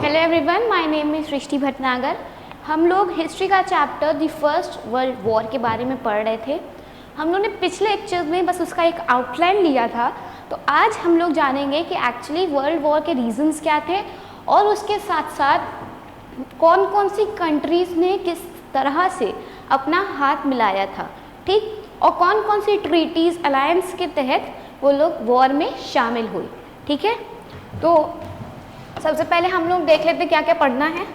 Hello everyone, my name is Srishti Bhatnagar. हम लोग history का chapter the First World War के बारे में पढ़ रहे थे। हम लोग ने पिछले लेक्चर में बस उसका एक आउटलाइन लिया था। तो आज हम लोग जानेंगे कि एक्चुअली वर्ल्ड वॉर के रीजंस क्या थे और उसके साथ साथ कौन कौन सी कंट्रीज़ ने किस तरह से अपना हाथ मिलाया था, ठीक, और कौन कौन सी ट्रीटीज़ अलायंस के तहत वो लोग वॉर में शामिल हुई। ठीक है, तो सबसे पहले हम लोग देख लेते क्या क्या पढ़ना है।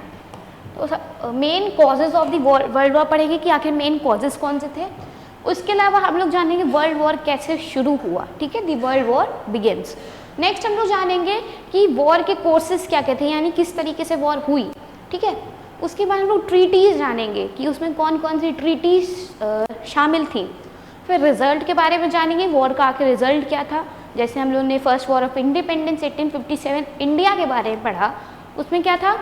तो main causes of the world war पढ़ेंगे कि आखिर मेन कॉजेज़ कौन से थे। उसके अलावा हम लोग जानेंगे वर्ल्ड वॉर कैसे शुरू हुआ, ठीक है, the world war begins. Next हम लोग जानेंगे कि वॉर के कोर्सेज क्या क्या थे, यानी किस तरीके से वॉर हुई, ठीक है। उसके बाद हम लोग ट्रीटीज़ जानेंगे कि उसमें कौन कौन सी ट्रीटीज़ शामिल थी। फिर रिजल्ट के बारे में जानेंगे, वॉर का आखिर रिजल्ट क्या था। जैसे हम लोगों ने first war of independence 1857 India के बारे में पढ़ा, उसमें क्या था,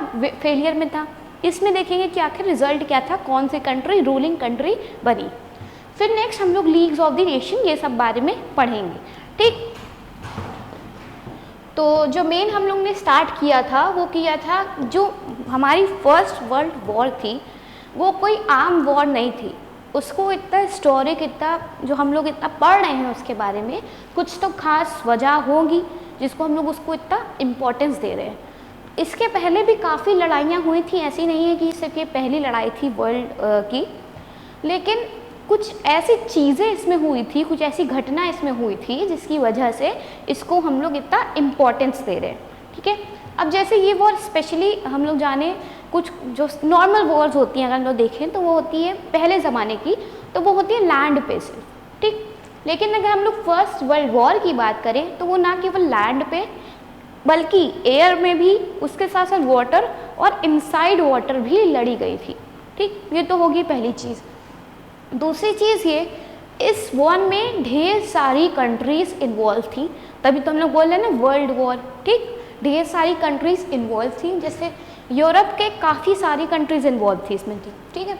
फेलियर में था। इसमें देखेंगे कि आखिर रिजल्ट क्या था, कौन सी कंट्री रूलिंग कंट्री बनी। फिर नेक्स्ट हम लोग लीग्स ऑफ द नेशन ये सब बारे में पढ़ेंगे, ठीक। तो जो मेन हम लोग ने स्टार्ट किया था वो किया था, जो हमारी फर्स्ट वर्ल्ड वॉर थी वो कोई आम वॉर नहीं थी। उसको इतना हिस्टोरिक, इतना जो हम लोग इतना पढ़ रहे हैं उसके बारे में कुछ तो खास वजह होगी जिसको हम लोग उसको इतना इम्पोर्टेंस दे रहे हैं। इसके पहले भी काफ़ी लड़ाइयाँ हुई थी, ऐसी नहीं है कि सिर्फ ये पहली लड़ाई थी वर्ल्ड की, लेकिन कुछ ऐसी चीज़ें इसमें हुई थी, कुछ ऐसी घटना इसमें हुई थी जिसकी वजह से इसको हम लोग इतना इम्पोर्टेंस दे रहे हैं, ठीक है। अब जैसे ये वॉर स्पेशली हम लोग जाने, कुछ जो नॉर्मल वॉर्स होती हैं अगर हम लोग देखें तो वो होती है पहले ज़माने की, तो वो होती है लैंड पे से, ठीक। लेकिन अगर हम लोग फर्स्ट वर्ल्ड वॉर की बात करें तो वो ना केवल लैंड पे बल्कि एयर में भी, उसके साथ साथ वाटर और इनसाइड वाटर भी लड़ी गई थी, ठीक। ये तो होगी पहली चीज़। दूसरी चीज़ ये, इस वॉर में ढेर सारी कंट्रीज़ इन्वॉल्व थी, तभी तो हम लोग बोल रहे हैं ना वर्ल्ड वॉर, ठीक। ढेर सारी कंट्रीज़ इन्वॉल्व थी, जैसे यूरोप के काफ़ी सारी कंट्रीज़ इन्वॉल्व थी इसमें थी, ठीक है।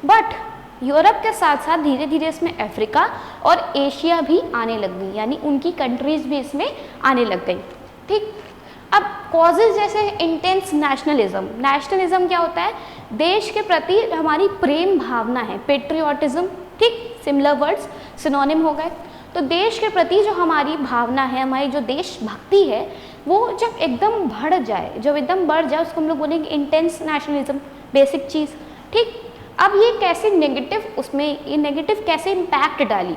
बट यूरोप के साथ साथ धीरे धीरे इसमें अफ्रीका और एशिया भी आने लग गई, यानी उनकी कंट्रीज़ भी इसमें आने लग गई, ठीक। अब कॉजेज़ जैसे इंटेंस नेशनलिज्म। नेशनलिज्म क्या होता है, देश के प्रति हमारी प्रेम भावना है, पेट्रियोटिज्म, ठीक, सिमिलर वर्ड्स सिनोनिम हो गए। तो देश के प्रति जो हमारी भावना है, हमारी जो देशभक्ति है, वो जब एकदम बढ़ जाए, जब एकदम बढ़ जाए उसको हम लोग बोलेंगे इंटेंस नेशनलिज्म, बेसिक चीज़, ठीक। अब ये कैसे नेगेटिव, उसमें ये नेगेटिव कैसे इम्पैक्ट डाली।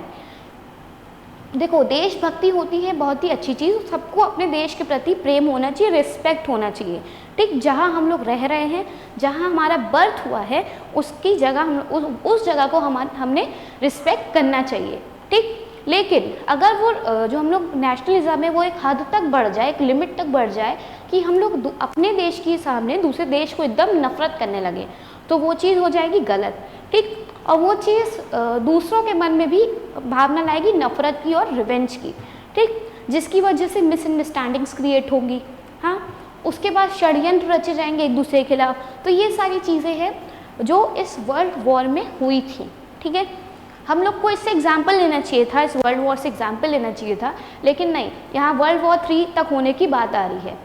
देखो, देशभक्ति होती है बहुत ही अच्छी चीज़, सबको अपने देश के प्रति प्रेम होना चाहिए, रिस्पेक्ट होना चाहिए, ठीक। जहाँ हम लोग रह रहे हैं, जहाँ हमारा बर्थ हुआ है, उसकी जगह हम उस जगह को हमने रिस्पेक्ट करना चाहिए, ठीक। लेकिन अगर वो जो हम लोग नेशनलिज्म है वो एक हद तक बढ़ जाए, एक लिमिट तक बढ़ जाए कि हम लोग अपने देश के सामने दूसरे देश को एकदम नफरत करने लगे, तो वो चीज़ हो जाएगी गलत, ठीक। और वो चीज़ दूसरों के मन में भी भावना लाएगी नफरत की और रिवेंज की, ठीक, जिसकी वजह से मिसअंडरस्टैंडिंग्स क्रिएट होंगी, हाँ। उसके बाद षड्यंत्र रचे जाएंगे एक दूसरे के खिलाफ। तो ये सारी चीज़ें हैं जो इस वर्ल्ड वॉर में हुई थी, ठीक है। हम लोग को इससे एग्जाम्पल लेना चाहिए था, इस वर्ल्ड वॉर से एग्जाम्पल लेना चाहिए था, लेकिन नहीं, यहाँ वर्ल्ड वॉर 3 तक होने की बात आ रही है।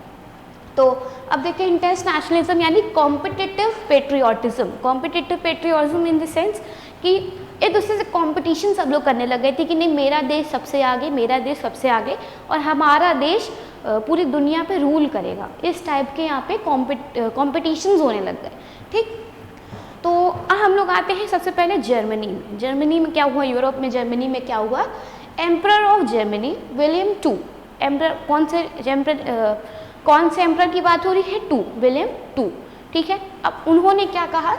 तो अब देखते हैं इंटेंस नेशनलिज्म यानी competitive patriotism. Competitive patriotism in the sense कि एक दूसरे से कंपटीशन सब लोग करने लग गए थे कि नहीं, मेरा देश सबसे आगे, मेरा देश सबसे आगे, और हमारा देश पूरी दुनिया पे रूल करेगा, इस टाइप के यहाँ पे कॉम्पिटिशन्स होने लग गए, ठीक। तो हम लोग आते हैं सबसे पहले जर्मनी में। जर्मनी में क्या हुआ, यूरोप में जर्मनी में क्या हुआ, emperor of Germany William two, emperor कौन से एम्परर की बात हो रही है, विलियम टू, ठीक है। अब उन्होंने क्या कहा,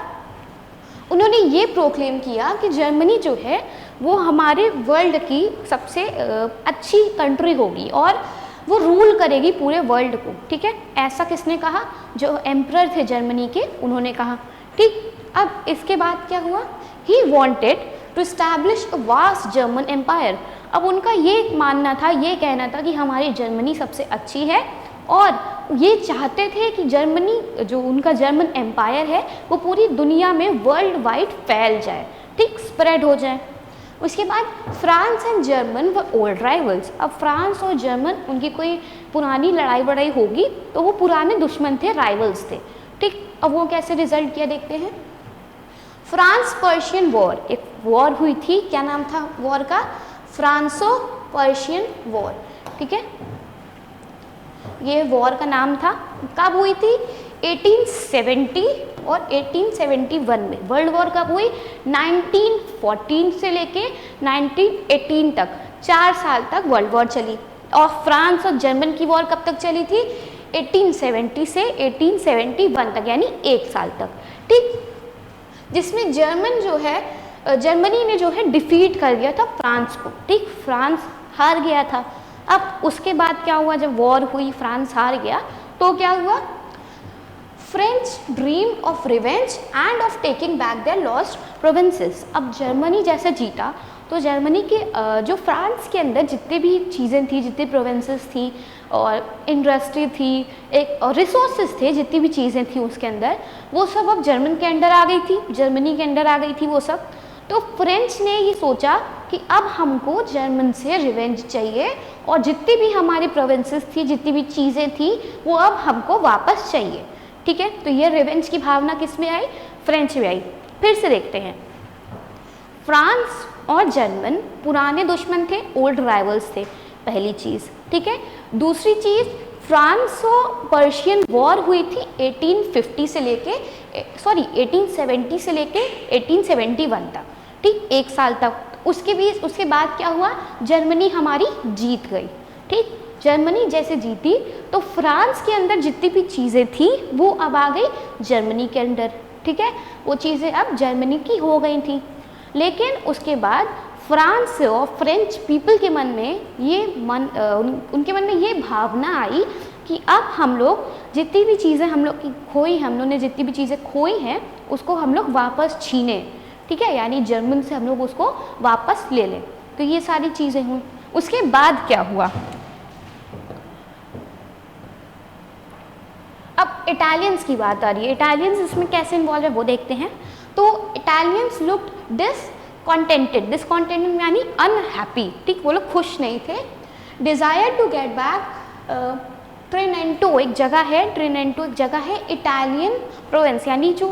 उन्होंने ये प्रोक्लेम किया कि जर्मनी जो है वो हमारे वर्ल्ड की सबसे अच्छी कंट्री होगी और वो रूल करेगी पूरे वर्ल्ड को, ठीक है। ऐसा किसने कहा, जो एम्परर थे जर्मनी के, उन्होंने कहा, ठीक। अब इसके बाद क्या हुआ, he wanted to establish a vast German empire. अब उनका ये मानना था, ये कहना था कि हमारी जर्मनी सबसे अच्छी है और ये चाहते थे कि जर्मनी, जो उनका जर्मन एम्पायर है, वो पूरी दुनिया में वर्ल्ड वाइड फैल जाए, ठीक, स्प्रेड हो जाए। उसके बाद फ्रांस एंड जर्मन व ओल्ड राइवल्स। अब फ्रांस और जर्मन उनकी कोई पुरानी लड़ाई वड़ाई होगी तो वो पुराने दुश्मन थे, राइवल्स थे, ठीक। अब वो कैसे रिजल्ट किया देखते हैं। फ्रांस पर्शियन वॉर, एक वॉर हुई थी, क्या नाम था वॉर का, फ्रांसो पर्शियन वॉर, ठीक है, ये वॉर का नाम था। कब हुई थी, 1870 और 1871 में। वर्ल्ड वॉर कब हुई, 1914 से लेके 1918 तक, 4 साल तक वर्ल्ड वॉर चली। और फ्रांस और जर्मन की वॉर कब तक चली थी, 1870 से 1871 तक, यानी 1 साल तक, ठीक। जिसमें जर्मनी ने जो है डिफीट कर दिया था फ्रांस को, ठीक, फ्रांस हार गया था। अब उसके बाद क्या हुआ, जब वॉर हुई, फ्रांस हार गया, तो क्या हुआ, French dream of revenge and of taking back their lost provinces. अब जर्मनी जैसे जीता तो जर्मनी के जो फ्रांस के अंदर जितने भी चीज़ें थी, जितनी प्रोविंसेस थी और इंडस्ट्री थी, एक रिसोर्सेज थे, जितनी भी चीज़ें थी उसके अंदर, वो सब अब जर्मन के अंडर आ गई थी, जर्मनी के अंडर आ गई थी वो सब। तो फ्रेंच ने ये सोचा कि अब हमको जर्मन से रिवेंज चाहिए और जितनी भी हमारी प्रोविंसेस थी, जितनी भी चीज़ें थी, वो अब हमको वापस चाहिए, ठीक है। तो ये रिवेंज की भावना किस में आई, फ्रेंच में आई। फिर से देखते हैं, फ्रांस और जर्मन पुराने दुश्मन थे, ओल्ड राइवल्स थे, पहली चीज़, ठीक है। दूसरी चीज़, फ्रांस और पर्शियन वॉर हुई थी 1870 से लेके 1871 तक, ठीक, 1 साल तक। उसके बाद क्या हुआ, जर्मनी हमारी जीत गई, ठीक। जर्मनी जैसे जीती तो फ्रांस के अंदर जितनी भी चीज़ें थी वो अब आ गई जर्मनी के अंदर, ठीक है, वो चीज़ें अब जर्मनी की हो गई थी। लेकिन उसके बाद फ्रांस और फ्रेंच पीपल के मन में उनके मन में ये भावना आई कि अब हम लोग जितनी भी चीज़ें हम लोग की खोई, हम लोग ने जितनी भी चीज़ें खोई हैं उसको हम लोग वापस छीने, ठीक है, यानी जर्मन से हम लोग उसको वापस ले लें। तो ये सारी चीज़ें हुई। उसके बाद क्या हुआ, अब इटालियंस की बात आ रही है। इटालियंस इसमें कैसे इन्वॉल्व है वो देखते हैं। तो इटालियंस लुक्ड डिसकॉन्टेंटेड यानी अनहैप्पी, ठीक, वो लोग खुश नहीं थे। डिज़ायर टू गेट बैक ट्रेनेंटो एक जगह है इटालियन प्रोविंस, यानी जो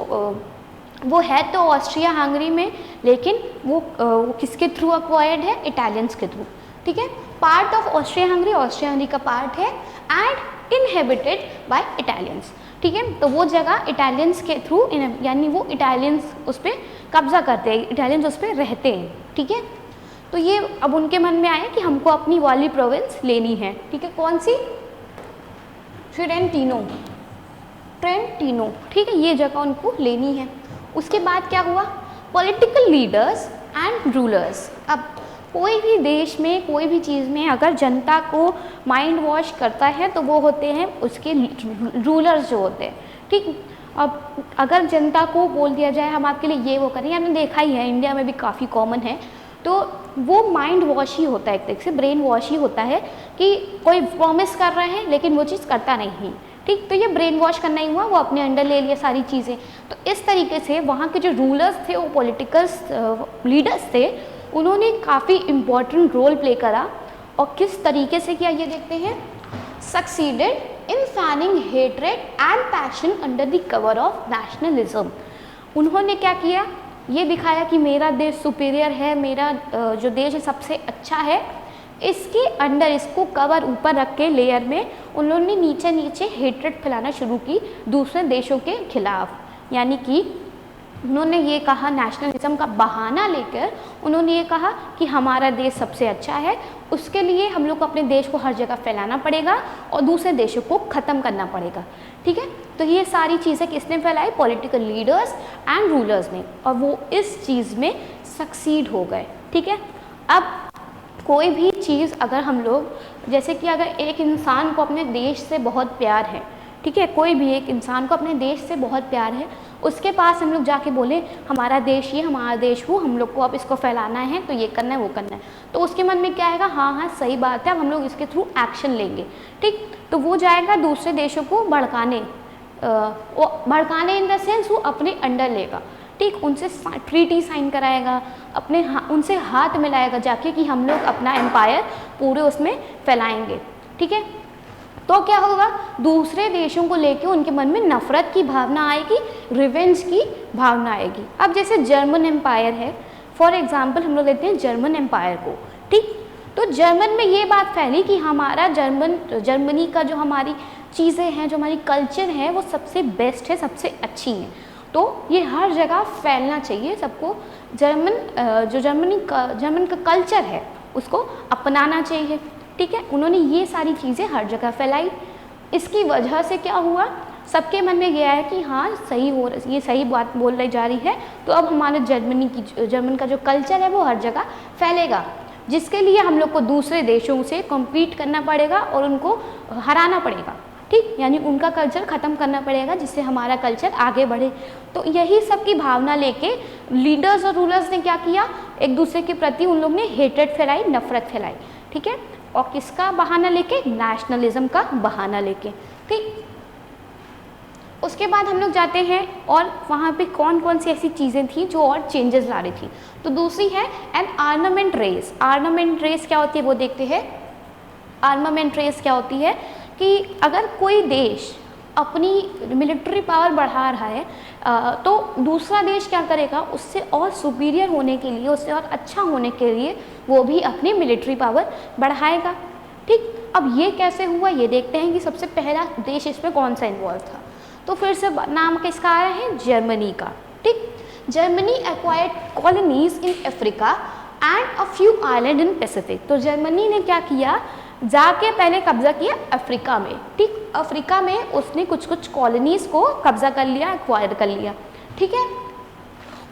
वो है तो ऑस्ट्रिया हंगरी में, लेकिन वो किसके थ्रू एक्वायर्ड है, इटालियंस के थ्रू, ठीक है। पार्ट ऑफ ऑस्ट्रिया हंगरी का पार्ट है एंड इनहेबिटेड बाय इटालियंस, ठीक है। तो वो जगह इटालियंस के थ्रू, यानी वो इटालियंस उस पर कब्जा करते हैं, इटालियंस उस पर रहते हैं, ठीक है। तो ये अब उनके मन में आया कि हमको अपनी वाली प्रोविंस लेनी है, ठीक है। कौन सी, ट्रेंटिनो, ठीक है, ये जगह उनको लेनी है। उसके बाद क्या हुआ, पॉलिटिकल लीडर्स एंड रूलर्स। अब कोई भी देश में, कोई भी चीज़ में अगर जनता को माइंड वॉश करता है तो वो होते हैं उसके रूलर्स जो होते हैं, ठीक। अब अगर जनता को बोल दिया जाए हम आपके लिए ये वो करें, हमने देखा ही है, इंडिया में भी काफ़ी कॉमन है, तो वो माइंड वॉश ही होता है, एक तरह से ब्रेन वॉश ही होता है कि कोई प्रॉमिस कर रहा है लेकिन वो चीज़ करता नहीं, ठीक। तो ये ब्रेन वॉश करना ही हुआ, वो अपने अंडर ले लिया सारी चीज़ें। तो इस तरीके से वहाँ के जो रूलर्स थे, वो पॉलिटिकल लीडर्स थे, उन्होंने काफ़ी इम्पोर्टेंट रोल प्ले करा। और किस तरीके से किया ये देखते हैं। Succeeded in fanning hatred and passion under the cover of nationalism. उन्होंने क्या किया, ये दिखाया कि मेरा देश सुपीरियर है, मेरा जो देश है सबसे अच्छा है, इसके अंडर इसको कवर ऊपर रख के लेयर में उन्होंने नीचे नीचे हेट्रेड फैलाना शुरू की दूसरे देशों के खिलाफ। यानी कि उन्होंने ये कहा, नेशनलिज्म का बहाना लेकर उन्होंने ये कहा कि हमारा देश सबसे अच्छा है, उसके लिए हम लोग को अपने देश को हर जगह फैलाना पड़ेगा और दूसरे देशों को ख़त्म करना पड़ेगा, ठीक है। तो ये सारी चीज़ें किसने फैलाई, पॉलिटिकल लीडर्स एंड रूलर्स ने, और वो इस चीज़ में सक्सीड हो गए, ठीक है। अब कोई भी चीज़ अगर हम लोग, जैसे कि अगर एक इंसान को अपने देश से बहुत प्यार है, ठीक है, कोई भी एक इंसान को अपने देश से बहुत प्यार है, उसके पास हम लोग जाके बोले हमारा देश ये, हमारा देश वो, हम लोग को अब इसको फैलाना है, तो ये करना है वो करना है, तो उसके मन में क्या आएगा, हाँ हाँ सही बात है, अब हम लोग इसके थ्रू एक्शन लेंगे, ठीक। तो वो जाएगा दूसरे देशों को भड़काने इन द सेंस वो अपने अंडर लेगा, ठीक, उनसे ट्रीटी साइन कराएगा, अपने उनसे हाथ मिलाएगा जाके कि हम लोग अपना एम्पायर पूरे उसमें फैलाएंगे। ठीक है, तो क्या होगा, दूसरे देशों को लेके उनके मन में नफरत की भावना आएगी, रिवेंज की भावना आएगी। अब जैसे जर्मन एम्पायर है, फॉर एग्जाम्पल हम लोग लेते हैं जर्मन एम्पायर को, ठीक, तो जर्मन में ये बात फैली कि हमारा जर्मनी का जो हमारी चीज़ें हैं, जो हमारी कल्चर है, वो सबसे बेस्ट है, सबसे अच्छी हैं, तो ये हर जगह फैलना चाहिए सबको। जर्मन का कल्चर है उसको अपनाना चाहिए। ठीक है, उन्होंने ये सारी चीज़ें हर जगह फैलाई। इसकी वजह से क्या हुआ, सबके मन में गया है कि हाँ सही हो, ये सही बात बोल रही जा रही है, तो अब हमारे जर्मन का जो कल्चर है वो हर जगह फैलेगा, जिसके लिए हम लोग को दूसरे देशों से कम्पीट करना पड़ेगा और उनको हराना पड़ेगा। ठीक, यानी उनका कल्चर ख़त्म करना पड़ेगा जिससे हमारा कल्चर आगे बढ़े। तो यही सब की भावना लेके लीडर्स और रूलर्स ने क्या किया, एक दूसरे के प्रति उन लोग ने हेट्रेड फैलाई, नफरत फैलाई। ठीक है, और किसका बहाना लेके, नेशनलिज्म का बहाना लेके। ठीक, उसके बाद हम लोग जाते हैं और वहाँ पे कौन कौन सी ऐसी चीज़ें थी जो और चेंजेस ला रही थी। तो दूसरी है an armament race. Armament race क्या होती है वो देखते हैं। आर्मामेंट रेस क्या होती है कि अगर कोई देश अपनी मिलिट्री पावर बढ़ा रहा है तो दूसरा देश क्या करेगा, उससे और सुपीरियर होने के लिए, उससे और अच्छा होने के लिए वो भी अपनी मिलिट्री पावर बढ़ाएगा। ठीक, अब ये कैसे हुआ ये देखते हैं कि सबसे पहला देश इसमें कौन सा इन्वॉल्व था। तो फिर से नाम किसका आया है, जर्मनी का। ठीक, Germany acquired colonies in Africa and a few island in Pacific. तो जर्मनी ने क्या किया, जाके पहले कब्जा किया अफ्रीका में। ठीक, अफ्रीका में उसने कुछ कुछ कॉलोनीज को कब्जा कर लिया, एक्वायर कर लिया। ठीक है,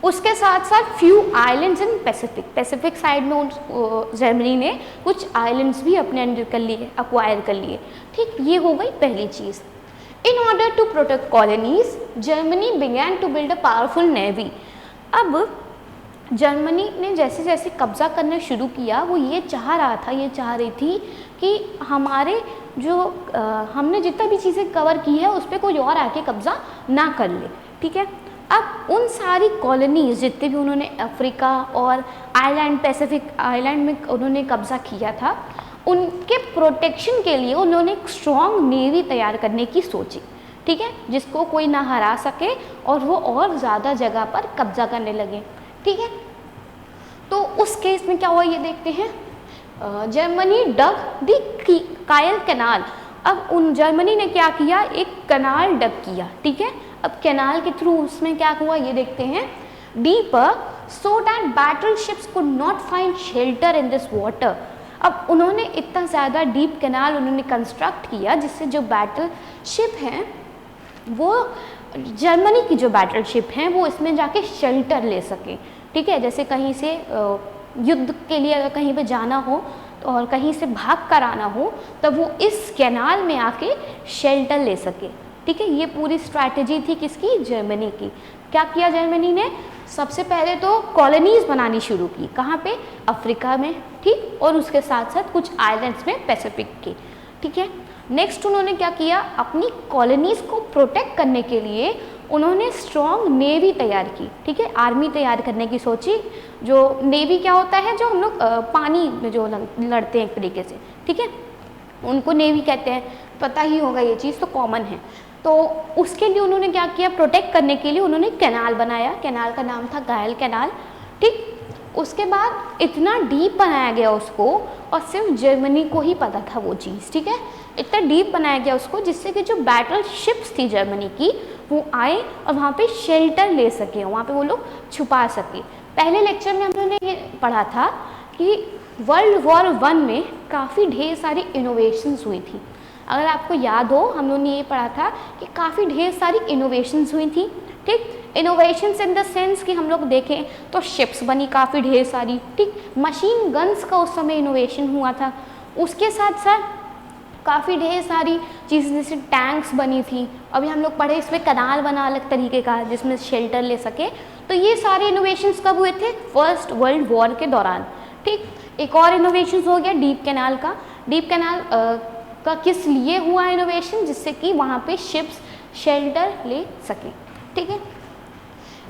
उसके साथ साथ few islands in Pacific, Pacific side में जर्मनी ने कुछ आइलैंड्स भी अपने अंडर कर लिए, एक्वायर कर लिए। ठीक, ये हो गई पहली चीज़। In order to protect colonies Germany began to build a powerful navy. अब जर्मनी ने जैसे जैसे कब्जा करना शुरू किया, वो ये चाह रही थी कि हमारे जो हमने जितना भी चीज़ें कवर की है उस पर कोई और आके कब्जा ना कर ले। ठीक है, अब उन सारी कॉलोनीज जितने भी उन्होंने अफ्रीका और आइलैंड, पैसिफिक आइलैंड में उन्होंने कब्जा किया था, उनके प्रोटेक्शन के लिए उन्होंने एक स्ट्रॉन्ग नेवी तैयार करने की सोची। ठीक है, जिसको कोई ना हरा सके और वो और ज़्यादा जगह पर कब्जा करने लगे। ठीक है, तो उस केस में क्या हुआ ये देखते हैं। जर्मनी डग दी कायल कैनाल। अब उन जर्मनी ने क्या किया, एक कैनाल डग किया। ठीक है, अब कैनाल के थ्रू उसमें क्या हुआ ये देखते हैं। Deeper so that battle ships could not find shelter in this water. अब उन्होंने इतना ज़्यादा डीप कैनाल उन्होंने कंस्ट्रक्ट किया जिससे जो बैटल शिप हैं वो जर्मनी की जो बैटल शिप हैं वो इसमें जाके शेल्टर ले सके। ठीक है, जैसे कहीं से युद्ध के लिए अगर कहीं पे जाना हो तो और कहीं से भाग कर आना हो तब वो इस कैनाल में आके शेल्टर ले सके। ठीक है, ये पूरी स्ट्रैटेजी थी किसकी, जर्मनी की। क्या किया जर्मनी ने, सबसे पहले तो कॉलोनीज बनानी शुरू की। कहाँ पे, अफ्रीका में। ठीक, और उसके साथ साथ कुछ आइलैंड्स में पैसिफिक के। ठीक है, नेक्स्ट उन्होंने क्या किया, अपनी कॉलोनीज को प्रोटेक्ट करने के लिए उन्होंने स्ट्रॉन्ग नेवी तैयार की। ठीक है, आर्मी तैयार करने की सोची। जो नेवी क्या होता है, जो हम लोग पानी में जो लड़ते हैं एक तरीके से। ठीक है, उनको नेवी कहते हैं, पता ही होगा ये चीज़, तो कॉमन है। तो उसके लिए उन्होंने क्या किया, प्रोटेक्ट करने के लिए उन्होंने कैनाल बनाया। कैनाल का नाम था गायल कैनाल। ठीक, उसके बाद इतना डीप बनाया गया उसको और सिर्फ जर्मनी को ही पता था वो चीज़। ठीक है, इतना डीप बनाया गया उसको जिससे कि जो बैटल शिप्स थी जर्मनी की वो आए और वहाँ पे शेल्टर ले सके, वहाँ पे वो लोग छुपा सके। पहले लेक्चर में हम लोगों ने ये पढ़ा था कि वर्ल्ड वॉर 1 में काफ़ी ढेर सारी इनोवेशंस हुई थी। अगर आपको याद हो हम लोगों ने ये पढ़ा था कि काफ़ी ढेर सारी इनोवेशंस हुई थी। ठीक, इनोवेशंस इन द सेंस कि हम लोग देखें तो शिप्स बनी काफ़ी ढेर सारी। ठीक, मशीन गन्स का उस समय इनोवेशन हुआ था। उसके साथ साथ काफ़ी ढेर सारी चीज़ें जैसे टैंक्स बनी थी। अभी हम लोग पढ़े इसमें कनाल बना अलग तरीके का जिसमें शेल्टर ले सके। तो ये सारे इनोवेशंस कब हुए थे, फर्स्ट वर्ल्ड वॉर के दौरान। ठीक, एक और इनोवेशंस हो गया डीप कैनाल का। डीप कैनाल का किस लिए हुआ इनोवेशन, जिससे कि वहाँ पे शिप्स शेल्टर ले सकें। ठीक है,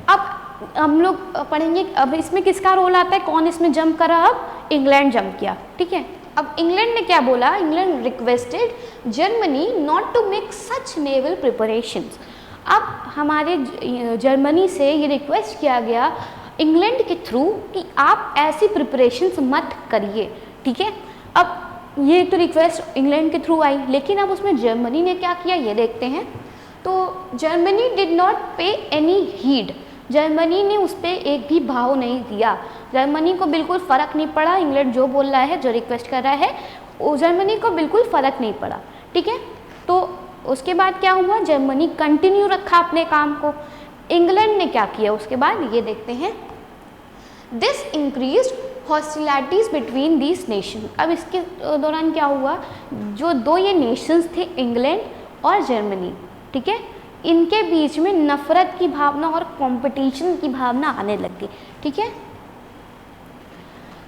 अब हम लोग पढ़ेंगे अब इसमें किसका रोल आता है, कौन इसमें जंप करा, अब इंग्लैंड जंप किया, ठीक है। अब इंग्लैंड ने क्या बोला, England requested Germany not to make such naval preparations. अब हमारे जर्मनी से ये रिक्वेस्ट किया गया इंग्लैंड के थ्रू कि आप ऐसी प्रिपरेशंस मत करिए, ठीक है। अब ये तो रिक्वेस्ट इंग्लैंड के थ्रू आई, लेकिन अब उसमें जर्मनी ने क्या किया ये देखते हैं। तो जर्मनी डिड नॉट पे एनी हीड, जर्मनी ने उस पर एक भी भाव नहीं दिया, जर्मनी को बिल्कुल फ़र्क नहीं पड़ा इंग्लैंड जो बोल रहा है, जो रिक्वेस्ट कर रहा है, वो जर्मनी को बिल्कुल फ़र्क नहीं पड़ा, ठीक है। तो उसके बाद क्या हुआ, जर्मनी कंटिन्यू रखा अपने काम को। इंग्लैंड ने क्या किया उसके बाद ये देखते हैं। This increase hostilities between these nation. अब इसके दौरान क्या हुआ, जो दो ये नेशंस थे इंग्लैंड और जर्मनी, ठीक है, इनके बीच में नफरत की भावना और कंपटीशन की भावना आने लग गई, ठीक है।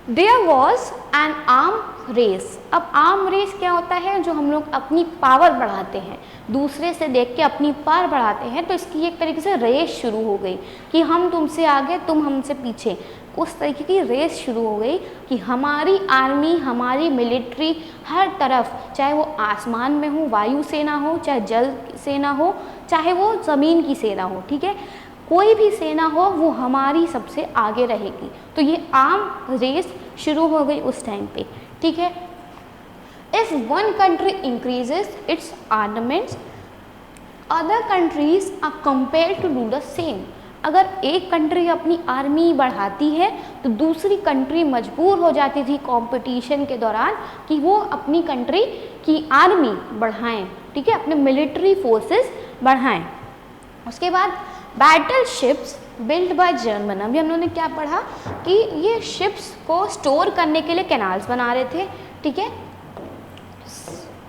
There was an arm race. अब आर्म रेस क्या होता है, जो हम लोग अपनी पावर बढ़ाते हैं, दूसरे से देख के अपनी पावर बढ़ाते हैं, तो इसकी एक तरीके से रेस शुरू हो गई कि हम तुमसे आगे तुम हमसे पीछे, उस तरीके की रेस शुरू हो गई कि हमारी आर्मी, हमारी मिलिट्री हर तरफ, चाहे वो आसमान में हो, वायु सेना हो, चाहे जल सेना हो, चाहे वो ज़मीन की सेना हो, ठीक है, कोई भी सेना हो वो हमारी सबसे आगे रहेगी। तो ये आर्म रेस शुरू हो गई उस टाइम पे, ठीक है। If one country increases its armaments other countries are compared to do the same. अगर एक कंट्री अपनी आर्मी बढ़ाती है तो दूसरी कंट्री मजबूर हो जाती थी कंपटीशन के दौरान कि वो अपनी कंट्री की आर्मी बढ़ाएं, ठीक है, अपने मिलिट्री फोर्सेस बढ़ाएं। उसके बाद battle ships build by German. अभी हम लोगों ने क्या पढ़ा कि ये शिप्स को स्टोर करने के लिए कैनाल्स बना रहे थे, ठीक है,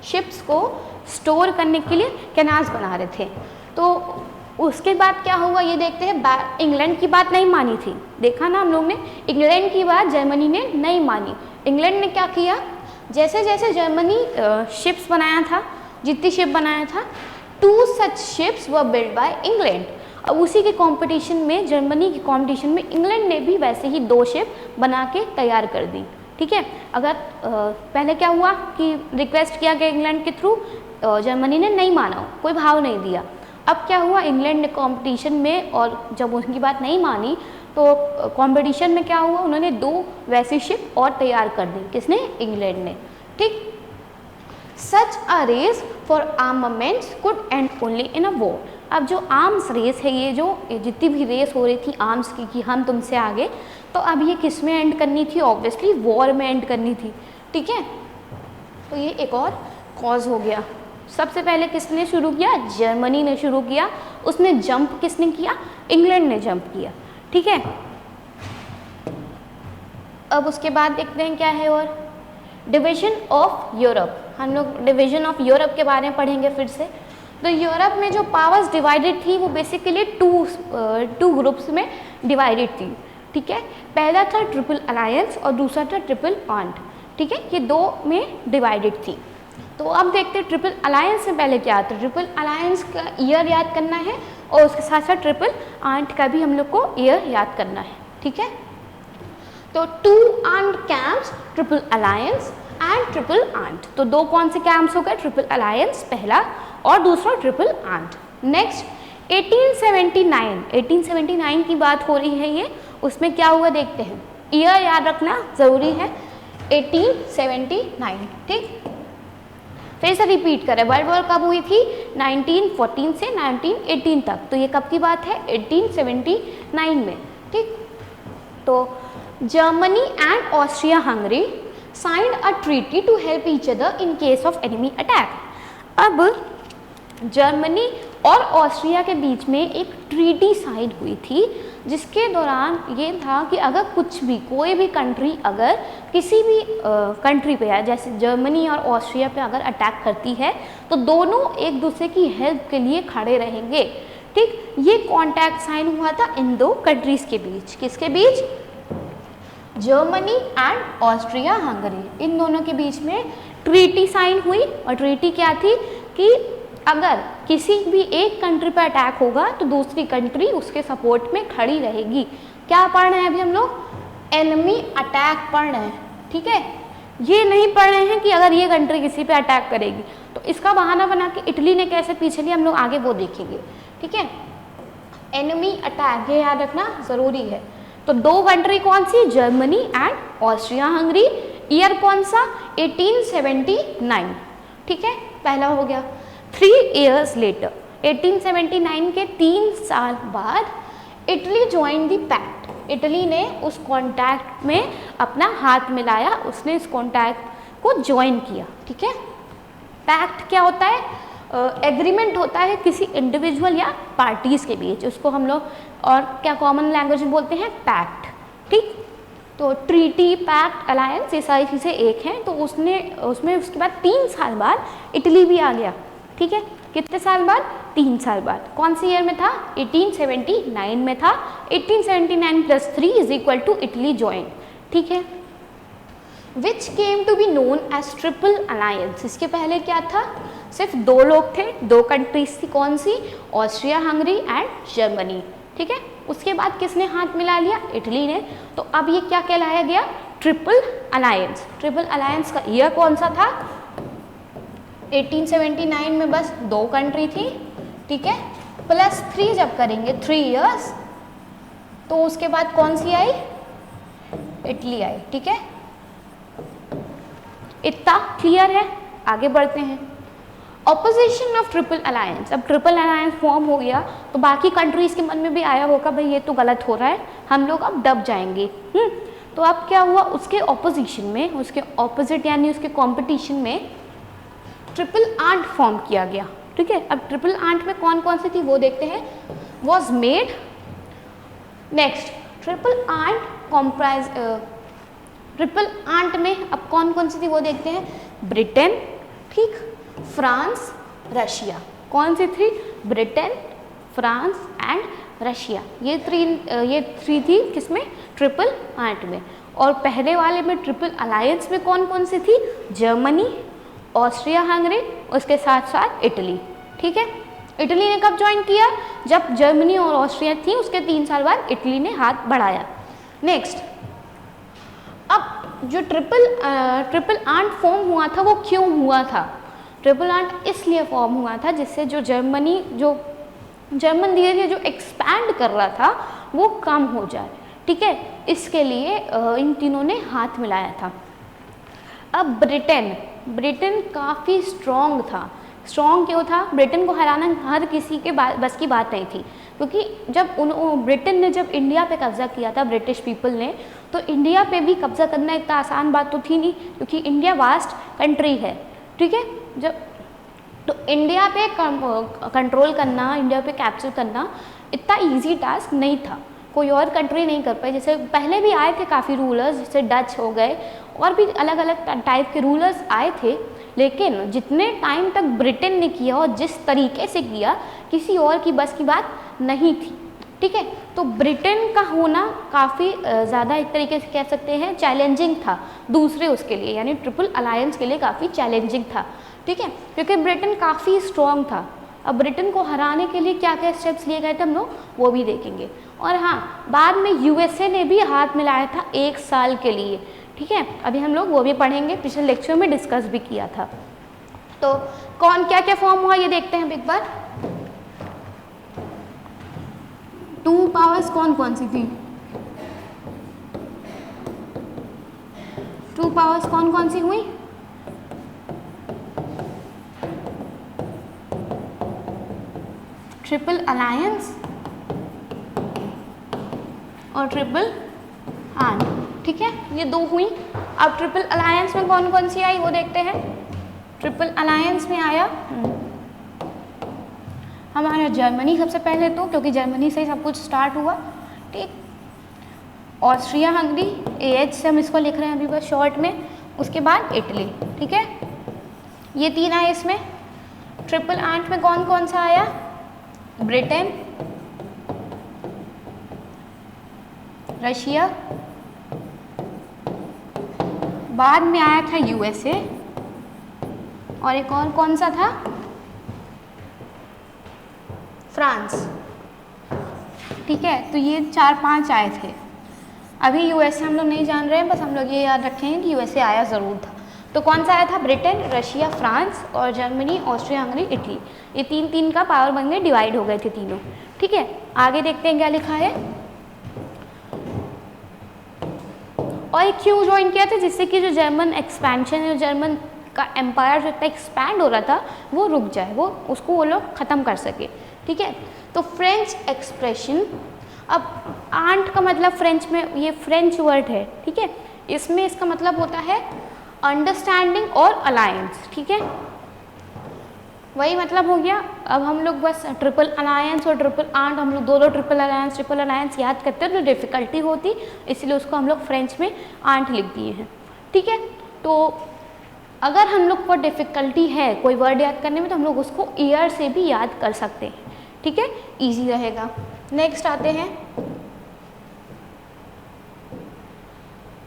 शिप्स को स्टोर करने के लिए कैनाल्स बना रहे थे। तो उसके बाद क्या हुआ ये देखते हैं। इंग्लैंड की बात नहीं मानी थी, देखा ना हम लोग ने, इंग्लैंड की बात जर्मनी ने नहीं मानी। इंग्लैंड ने क्या किया, जैसे जैसे जर्मनी शिप्स बनाया था, जितनी शिप बनाया था, 2 such ships were build by England. अब उसी के कंपटीशन में, जर्मनी के कंपटीशन में इंग्लैंड ने भी वैसे ही 2 शिप बना के तैयार कर दी, ठीक है। अगर पहले क्या हुआ कि रिक्वेस्ट किया गया इंग्लैंड के थ्रू, जर्मनी ने नहीं माना, कोई भाव नहीं दिया। अब क्या हुआ, इंग्लैंड ने कंपटीशन में, और जब उनकी बात नहीं मानी तो कंपटीशन में क्या हुआ, उन्होंने 2 वैसी शिप और तैयार कर दी। किसने, इंग्लैंड ने, ठीक। Such a race for armaments could end only in a war. अब जो आर्म्स रेस है, ये जो जितनी भी रेस हो रही थी आर्म्स की कि हम तुमसे आगे, तो अब ये किस में एंड करनी थी, ऑब्वियसली वॉर में एंड करनी थी, ठीक है। तो ये एक और कॉज हो गया। सबसे पहले किसने शुरू किया, जर्मनी ने शुरू किया। उसमें जंप किसने किया, इंग्लैंड ने जंप किया, ठीक है। अब उसके बाद देखते हैं क्या है, और डिवीजन ऑफ यूरोप। हम लोग डिवीजन ऑफ यूरोप के बारे में पढ़ेंगे फिर से। तो यूरोप में जो पावर्स डिवाइडेड थी वो बेसिकली टू ग्रुप्स में डिवाइडेड थी, ठीक है। पहला था ट्रिपल अलायंस और दूसरा था ट्रिपल आंट, ठीक है, ये 2 में डिवाइडेड थी। तो अब देखते हैं ट्रिपल अलायंस से पहले क्या आता है। ट्रिपल अलायंस का ईयर याद करना है और उसके साथ साथ ट्रिपल आंट का भी हम लोग को ईयर याद करना है, ठीक है। तो 2 armed camps, triple alliance and triple entente. तो 2 कौन से कैंप्स हो गए, ट्रिपल अलायंस पहला और दूसरा ट्रिपल आंट। नेक्स्ट 1879 की बात हो रही है ये, उसमें क्या हुआ देखते हैं, ईयर याद रखना ज़रूरी है, 1879, ठीक। फिर से रिपीट करें, वर्ल्ड वॉर कब हुई थी, 1914 से 1918 तक। तो ये कब की बात है, 1879 में, ठीक। तो Germany and Austria Hungary signed a treaty to help each other in case of enemy attack. अब जर्मनी और ऑस्ट्रिया के बीच में एक ट्रीटी साइन हुई थी, जिसके दौरान ये था कि अगर कुछ भी, कोई भी कंट्री अगर किसी भी कंट्री पे है, जैसे जर्मनी और ऑस्ट्रिया पे अगर अटैक करती है, तो दोनों एक दूसरे की हेल्प के लिए खड़े रहेंगे, ठीक। ये कॉन्ट्रैक्ट साइन हुआ था इन 2 कंट्रीज़ के बीच। किसके बीच, जर्मनी एंड ऑस्ट्रिया हंगरी, इन दोनों के बीच में ट्रीटी साइन हुई। और ट्रीटी क्या थी कि अगर किसी भी एक कंट्री पर अटैक होगा तो दूसरी कंट्री उसके सपोर्ट में खड़ी रहेगी। क्या पढ़ रहे हैं अभी हम लोग? एनिमी अटैक पढ़ रहे हैं, ठीक है। ये नहीं पढ़ रहे हैं कि अगर ये कंट्री किसी पे अटैक करेगी तो इसका बहाना बना के इटली ने कैसे पीछे लिया, हम लोग आगे वो देखेंगे, ठीक है। एनिमी अटैक ये याद रखना ज़रूरी है। तो दो कंट्री कौन सी? Germany and Austria Hungary. Year कौन सा? 1879, ठीक है, पहला हो गया। 3 years later, 1879 के 3 साल बाद Italy join the pact. Italy ने उस कॉन्टैक्ट में अपना हाथ मिलाया, उसने इस कॉन्टैक्ट को ज्वाइन किया, ठीक है। पैक्ट क्या होता है? एग्रीमेंट होता है किसी इंडिविजुअल या पार्टीज के बीच, उसको हम लोग और क्या कॉमन लैंग्वेज में बोलते हैं? पैक्ट, ठीक। तो ट्रीटी, पैक्ट, अलायंस ये सारी चीज़ें एक हैं। तो उसमें उसके बाद 3 साल बाद इटली भी आ गया, ठीक है। कितने साल बाद? 3 साल बाद। कौन सी ईयर में था? 1879 में था। 1879 + 3 = इटली ज्वाइन, ठीक है। Which came to be known as triple alliance. इसके पहले क्या था? सिर्फ 2 लोग थे, 2 कंट्रीज थी। कौन सी? ऑस्ट्रिया हंगरी एंड जर्मनी, ठीक है। उसके बाद किसने हाथ मिला लिया? इटली ने। तो अब ये क्या कहलाया गया? Triple alliance. ट्रिपल अलायंस का ईयर कौन सा था? 1879 में बस 2 कंट्री थी, ठीक है, +3 जब करेंगे 3 years तो उसके बाद कौन सी आई? इटली आई, ठीक है। इतना क्लियर है? आगे बढ़ते हैं। Opposition of triple alliance. अब ट्रिपल अलायंस फॉर्म हो गया तो बाकी कंट्रीज के मन में भी आया होगा भाई ये तो गलत हो रहा है, हम लोग अब दब जाएंगे। तो अब क्या हुआ? उसके ऑपोजिशन में, उसके ऑपोजिट यानी उसके कंपटीशन में ट्रिपल आंट फॉर्म किया गया, ठीक है। अब ट्रिपल आंट में कौन कौन सी थी वो देखते हैं। Was made next triple entente comprise. Triple entente में अब कौन कौन सी थी वो देखते हैं। ब्रिटेन, ठीक, फ्रांस, रशिया। कौन सी थी? Britain, France and Russia. ये थ्री थी किसमें? ट्रिपल आंट में। और पहले वाले में ट्रिपल अलायंस में कौन कौन सी थी? जर्मनी, ऑस्ट्रिया हंगरी, उसके साथ साथ इटली, ठीक है। इटली ने कब ज्वाइन किया? जब जर्मनी और ऑस्ट्रिया थी, उसके 3 साल बाद इटली ने हाथ बढ़ाया। नेक्स्ट, अब जो ट्रिपल आंट फॉर्म हुआ था वो क्यों हुआ था? ट्रिपल आंट इसलिए फॉर्म हुआ था जिससे जो जर्मन धीरे धीरे जो एक्सपैंड कर रहा था वो कम हो जाए, ठीक है। इसके लिए इन तीनों ने हाथ मिलाया था। अब ब्रिटेन काफ़ी स्ट्रॉन्ग था। स्ट्रॉन्ग क्यों था? ब्रिटेन को हराना हर किसी के बस की बात नहीं थी, क्योंकि जब ब्रिटेन ने जब इंडिया पे कब्जा किया था, ब्रिटिश पीपल ने, तो इंडिया पे भी कब्जा करना इतना आसान बात तो थी नहीं, क्योंकि इंडिया वास्ट कंट्री है, ठीक है। तो इंडिया पे कंट्रोल करना, इंडिया पे कैप्चर करना इतना इजी टास्क नहीं था, कोई और कंट्री नहीं कर पाई। जैसे पहले भी आए थे काफ़ी रूलर्स, जैसे डच हो गए और भी अलग अलग टाइप के रूलर्स आए थे, लेकिन जितने टाइम तक ब्रिटेन ने किया और जिस तरीके से किया, किसी और की बस की बात नहीं थी, ठीक है। तो ब्रिटेन का होना काफ़ी ज़्यादा एक तरीके से कह सकते हैं चैलेंजिंग था दूसरे उसके लिए, यानी ट्रिपल अलायंस के लिए काफ़ी चैलेंजिंग था, ठीक है, क्योंकि ब्रिटेन काफ़ी स्ट्रॉन्ग था। अब ब्रिटेन को हराने के लिए क्या क्या स्टेप्स लिए गए थे हम लोग वो भी देखेंगे। और हाँ, बाद में यूएसए ने भी हाथ मिलाया था 1 साल के लिए, ठीक है। अभी हम लोग वो भी पढ़ेंगे, पिछले लेक्चर में डिस्कस भी किया था। तो कौन क्या क्या फॉर्म हुआ ये देखते हैं एक बार। 2 पावर्स कौन कौन सी थी? 2 पावर्स कौन कौन सी हुई? ट्रिपल अलायंस और ट्रिपल आंट, ठीक है, ये 2 हुई। अब ट्रिपल अलायंस में कौन कौन सी आई वो देखते हैं। ट्रिपल अलायंस में आया हमारा जर्मनी सबसे पहले, तो क्योंकि जर्मनी से ही सब कुछ स्टार्ट हुआ, ठीक। ऑस्ट्रिया हंगरी, AH से हम इसको लिख रहे हैं अभी बस शॉर्ट में, उसके बाद इटली, ठीक है। ये 3 आए इसमें। ट्रिपल आंट में कौन कौन सा आया? ब्रिटेन, रशिया, बाद में आया था यूएसए, और एक और कौन सा था? फ्रांस, ठीक है। तो ये 4-5 आए थे। अभी यूएसए हम लोग नहीं जान रहे हैं, बस हम लोग ये याद रखेंगे कि यूएसए आया ज़रूर था। तो कौन सा आया था? ब्रिटेन, रशिया, फ्रांस और जर्मनी, ऑस्ट्रिया, हंगरी, इटली। ये 3-3 का पावर बन गए, डिवाइड हो गए थे तीनों, ठीक है। आगे देखते हैं क्या लिखा है। और ये क्यों ज्वाइन किया था? जिससे कि जो जर्मन एक्सपेंशन, जो जर्मन का एम्पायर जो इतना एक्सपैंड हो रहा था वो रुक जाए, वो उसको वो लोग ख़त्म कर सके, ठीक है। तो फ्रेंच एक्सप्रेशन, अब आंट का मतलब फ्रेंच में, ये फ्रेंच वर्ड है, ठीक है। इसमें इसका मतलब होता है अंडरस्टैंडिंग और अलायंस, ठीक है। वही मतलब हो गया। अब हम लोग बस ट्रिपल अलायंस और ट्रिपल आंट, हम लोग दो ट्रिपल अलायंस याद करते हैं तो डिफ़िकल्टी होती, इसलिए उसको हम लोग फ्रेंच में आंट लिख दिए हैं, ठीक है। तो अगर हम लोग को डिफ़िकल्टी है कोई वर्ड याद करने में तो हम लोग उसको ईयर से भी याद कर सकते हैं, ठीक है, ईजी रहेगा। नेक्स्ट आते हैं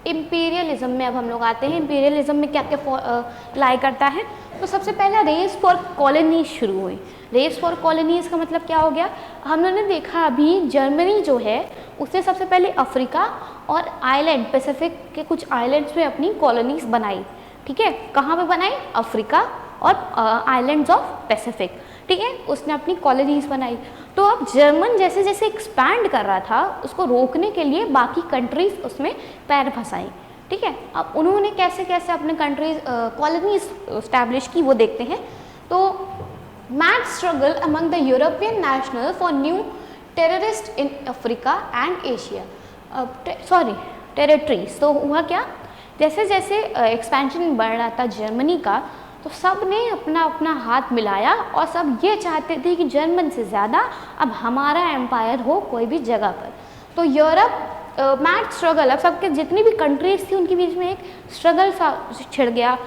इम्पीरियलिज्म में। अब हम लोग आते हैं इम्पीरियलिज्म में क्या क्या लाई करता है। तो सबसे पहला रेस फॉर कॉलोनीज शुरू हुई। रेस फॉर कॉलोनीज का मतलब क्या हो गया? हम लोगों ने देखा अभी जर्मनी जो है उसने सबसे पहले अफ्रीका और आइलैंड, पैसिफिक के कुछ आइलैंड्स में अपनी कॉलोनीज बनाई, ठीक है। कहाँ पे बनाई? अफ्रीका और आइलैंड्स ऑफ पैसिफिक, ठीक है, उसने अपनी कॉलोनीज बनाई। तो अब जर्मन जैसे जैसे एक्सपैंड कर रहा था उसको रोकने के लिए बाकी कंट्रीज उसमें पैर फंसाई, ठीक है। अब उन्होंने कैसे कैसे अपने कंट्रीज कॉलोनीज इस्टेब्लिश की वो देखते हैं। तो mad struggle among the European national for new terrorist in Africa and Asia, territories. तो हुआ क्या, जैसे जैसे एक्सपेंशन बढ़ रहा था जर्मनी का तो सब ने अपना अपना हाथ मिलाया और सब ये चाहते थे कि जर्मन से ज़्यादा अब हमारा एम्पायर हो कोई भी जगह पर। तो यूरोप मैड स्ट्रगल, अब सबके जितनी भी कंट्रीज थी उनके बीच में एक स्ट्रगल सा छिड़ गया,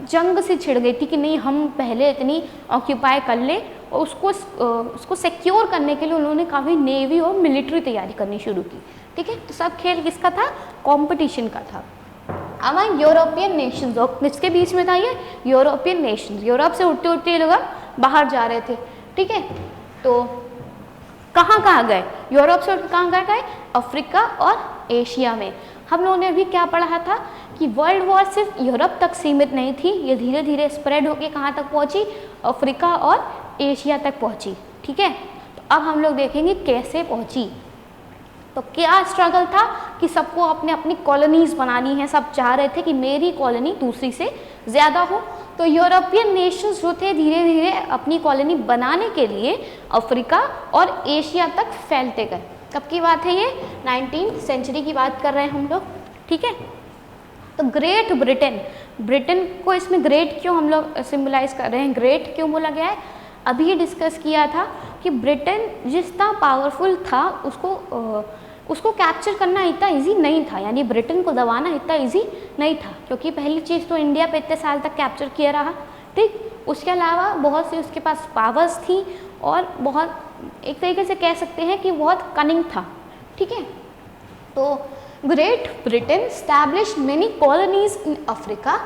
जंग सी छिड़ गई थी कि नहीं हम पहले इतनी ऑक्यूपाई कर ले, और उसको सिक्योर करने के लिए उन्होंने काफ़ी नेवी और मिलिट्री तैयारी करनी शुरू की, ठीक है। तो सब खेल किसका था? कंपटीशन का था अमंग यूरोपियन नेशंस। और किसके बीच में था ये? European Nations. यूरोप से उठते उठते ये लोग बाहर जा रहे थे, ठीक है। तो कहाँ कहाँ गए? यूरोप से उठ कहाँ गए? अफ्रीका और एशिया में। हम लोगों ने अभी क्या पढ़ा था कि वर्ल्ड वॉर सिर्फ यूरोप तक सीमित नहीं थी, ये धीरे धीरे स्प्रेड होके कहाँ तक पहुँची? अफ्रीका और एशिया तक पहुँची, ठीक है। तो अब हम लोग देखेंगे कैसे पहुँची। तो क्या स्ट्रगल था कि सबको अपने अपनी कॉलोनीज बनानी है, सब चाह रहे थे कि मेरी कॉलोनी दूसरी से ज़्यादा हो। तो यूरोपियन नेशंस जो थे धीरे धीरे अपनी कॉलोनी बनाने के लिए अफ्रीका और एशिया तक फैलते गए। कब की बात है ये? 19वीं सेंचुरी की बात कर रहे हैं हम लोग, ठीक है। तो ग्रेट ब्रिटेन, ब्रिटेन को इसमें ग्रेट क्यों हम लोग सिम्बलाइज कर रहे हैं, ग्रेट क्यों बोला गया है? अभी डिस्कस किया था कि ब्रिटेन जितना पावरफुल था उसको कैप्चर करना इतना इजी नहीं था, यानी ब्रिटेन को दबाना इतना इजी नहीं था, क्योंकि पहली चीज़ तो इंडिया पे इतने साल तक कैप्चर किया रहा, ठीक। उसके अलावा बहुत सी उसके पास पावर्स थी और बहुत एक तरीके से कह सकते हैं कि बहुत कनिंग था, ठीक है। तो great Britain establish many colonies in Africa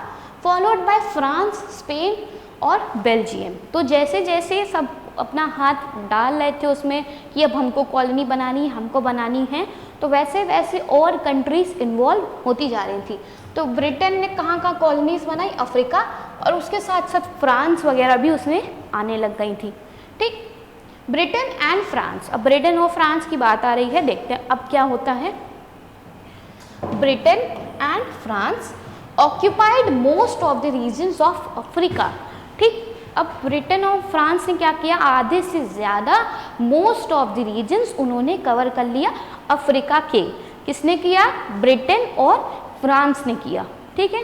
followed by France, Spain और बेल्जियम। तो जैसे जैसे सब अपना हाथ डाल रहे थे उसमें कि अब हमको कॉलोनी बनानी, हमको बनानी है, तो वैसे वैसे और कंट्रीज इन्वॉल्व होती जा रही थी। तो ब्रिटेन ने कहाँ कहाँ कॉलोनीज बनाई? अफ्रीका, और उसके साथ साथ फ्रांस वगैरह भी उसमें आने लग गई थी, ठीक। ब्रिटेन एंड फ्रांस, अब ब्रिटेन और फ्रांस की बात आ रही है, देखते हैं अब क्या होता है। Britain and France occupied most of the regions of Africa, ठीक। अब ब्रिटेन और फ्रांस ने क्या किया? आधे से ज़्यादा मोस्ट ऑफ द रीजन्स उन्होंने कवर कर लिया अफ्रीका के। किसने किया? ब्रिटेन और फ्रांस ने किया, ठीक है।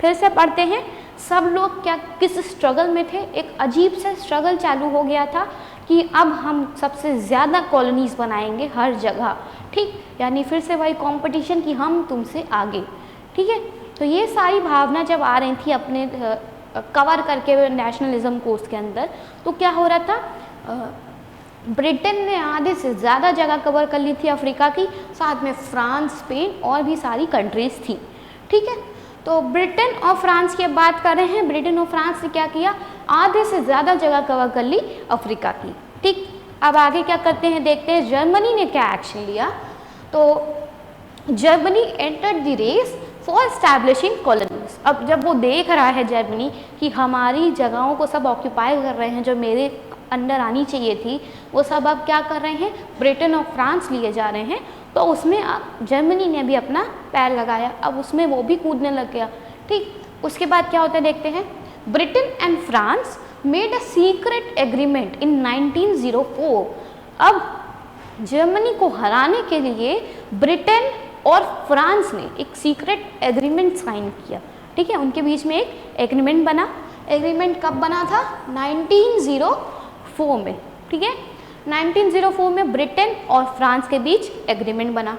फिर से पढ़ते हैं, सब लोग क्या किस स्ट्रगल में थे? एक अजीब सा स्ट्रगल चालू हो गया था कि अब हम सबसे ज़्यादा कॉलोनीज बनाएंगे हर जगह, ठीक। यानी फिर से वही कंपटीशन कि हम तुमसे आगे, ठीक है। तो ये सारी भावना जब आ रही थी अपने कवर करके नेशनलिज्म को उसके अंदर, तो क्या हो रहा था? ब्रिटेन ने आधे से ज़्यादा जगह कवर कर ली थी अफ्रीका की, साथ में फ्रांस, स्पेन और भी सारी कंट्रीज़ थी, ठीक है। तो ब्रिटेन और फ्रांस की बात कर रहे हैं, ब्रिटेन और फ्रांस ने क्या किया? आधे से ज़्यादा जगह कवर कर ली अफ्रीका की, ठीक। अब आगे क्या करते हैं देखते हैं जर्मनी ने क्या एक्शन लिया। तो Germany entered the race for establishing colonies. अब जब वो देख रहा है जर्मनी कि हमारी जगहों को सब ऑक्यूपाई कर रहे हैं जो मेरे अंडर आनी चाहिए थी, वो सब अब क्या कर रहे हैं, ब्रिटेन और फ्रांस लिए जा रहे हैं, तो उसमें अब जर्मनी ने भी अपना पैर लगाया, अब उसमें वो भी कूदने लग गया। ठीक, उसके बाद क्या होता है देखते हैं। Britain and France made a secret agreement in 1904। अब जर्मनी को हराने के लिए ब्रिटेन और फ्रांस ने एक सीक्रेट एग्रीमेंट साइन किया। ठीक है, उनके बीच में एक एग्रीमेंट बना। एग्रीमेंट कब बना था, 1904 में। ठीक है, 1904 में ब्रिटेन और फ्रांस के बीच एग्रीमेंट बना।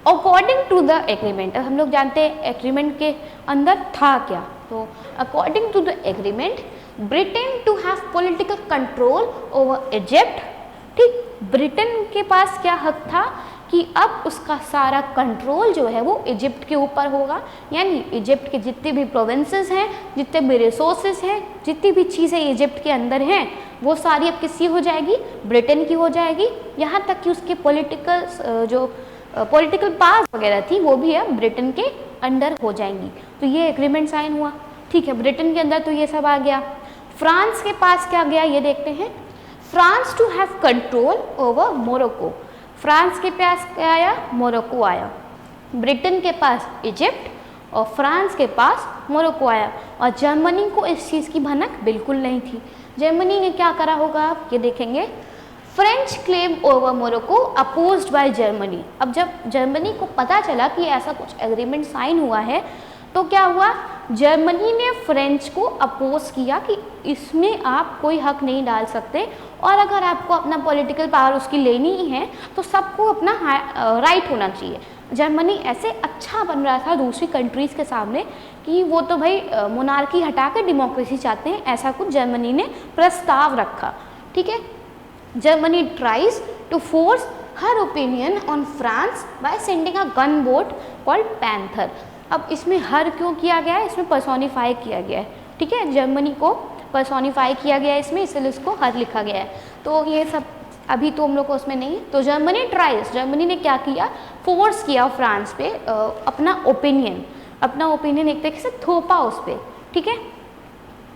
अकॉर्डिंग टू द एग्रीमेंट, हम लोग जानते हैं एग्रीमेंट के अंदर था क्या, तो according to the agreement Britain to have political control over Egypt. ठीक, ब्रिटेन के पास क्या हक था कि अब उसका सारा कंट्रोल जो है वो इजिप्ट के ऊपर होगा, यानी इजिप्ट के जितने भी प्रोविंसेस हैं, जितने भी रिसोर्सेज हैं, जितनी भी चीज़ें इजिप्ट के अंदर हैं, वो सारी अब किसकी हो जाएगी, ब्रिटेन की हो जाएगी। यहाँ तक कि उसके पॉलिटिकल पावर्स वगैरह थी वो भी अब ब्रिटेन के अंडर हो जाएंगी। तो ये एग्रीमेंट साइन हुआ। ठीक है, ब्रिटेन के अंदर तो ये सब आ गया। फ्रांस के पास क्या गया ये देखते हैं। France to have control over Morocco. France के पास क्या आया, मोरक्को आया। ब्रिटेन के पास इजिप्ट और फ्रांस के पास मोरक्को आया। और जर्मनी को इस चीज़ की भनक बिल्कुल नहीं थी। जर्मनी ने क्या करा होगा आप ये देखेंगे। French claim over Morocco opposed by Germany. अब जब जर्मनी को पता चला कि ऐसा कुछ एग्रीमेंट साइन हुआ है, तो क्या हुआ, जर्मनी ने फ्रेंच को अपोज किया कि इसमें आप कोई हक नहीं डाल सकते, और अगर आपको अपना पॉलिटिकल पावर उसकी लेनी ही है तो सबको अपना राइट होना चाहिए। जर्मनी ऐसे अच्छा बन रहा था दूसरी कंट्रीज़ के सामने कि वो तो भाई मोनार्की हटा कर डेमोक्रेसी चाहते हैं, ऐसा कुछ जर्मनी ने प्रस्ताव रखा। ठीक है, Germany tries to force her opinion on France by sending a gun boat called Panther. अब इसमें हर क्यों किया गया है, इसमें पर्सोनिफाई किया गया है। ठीक है, जर्मनी को पर्सोनिफाई किया गया है इसमें, इसलिए उसको हर लिखा गया है। तो ये सब अभी तो हम लोग को उसमें नहीं। तो जर्मनी ट्राइज, जर्मनी ने क्या किया, फोर्स किया फ्रांस पे अपना ओपिनियन एक तरीके से थोपा उस पर। ठीक है,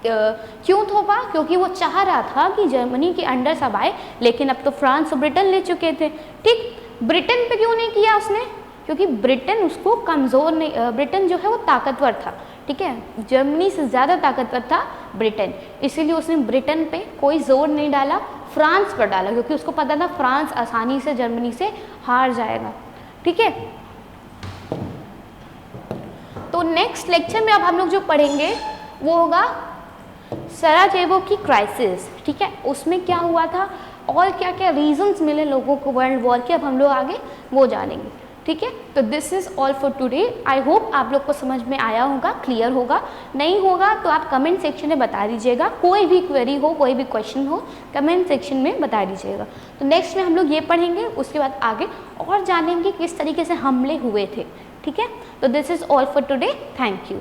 क्यों थोपा, क्योंकि वो चाह रहा था कि जर्मनी के अंडर सब आए, लेकिन अब तो फ्रांस और ब्रिटेन ले चुके थे। ठीक, ब्रिटेन पे क्यों नहीं किया उसने, क्योंकि ब्रिटेन उसको कमज़ोर नहीं, ब्रिटेन जो है वो ताकतवर था। ठीक है, जर्मनी से ज़्यादा ताकतवर था ब्रिटेन, इसीलिए उसने ब्रिटेन पे कोई जोर नहीं डाला, फ्रांस पर डाला, क्योंकि उसको पता था फ्रांस आसानी से जर्मनी से हार जाएगा। ठीक है, तो नेक्स्ट लेक्चर में अब हम लोग जो पढ़ेंगे वो होगा सराजेवो की क्राइसिस। ठीक है, उसमें क्या हुआ था और क्या क्या रीजंस मिले लोगों को वर्ल्ड वॉर के, अब हम लोग आगे वो जानेंगे। ठीक है, तो this is all for today. I hope आप लोग को समझ में आया होगा, क्लियर होगा। नहीं होगा तो आप कमेंट सेक्शन में बता दीजिएगा, कोई भी क्वेरी हो, कोई भी क्वेश्चन हो, कमेंट सेक्शन में बता दीजिएगा। तो नेक्स्ट में हम लोग ये पढ़ेंगे, उसके बाद आगे और जानेंगे किस तरीके से हमले हुए थे। ठीक है, तो this is all for today, thank you.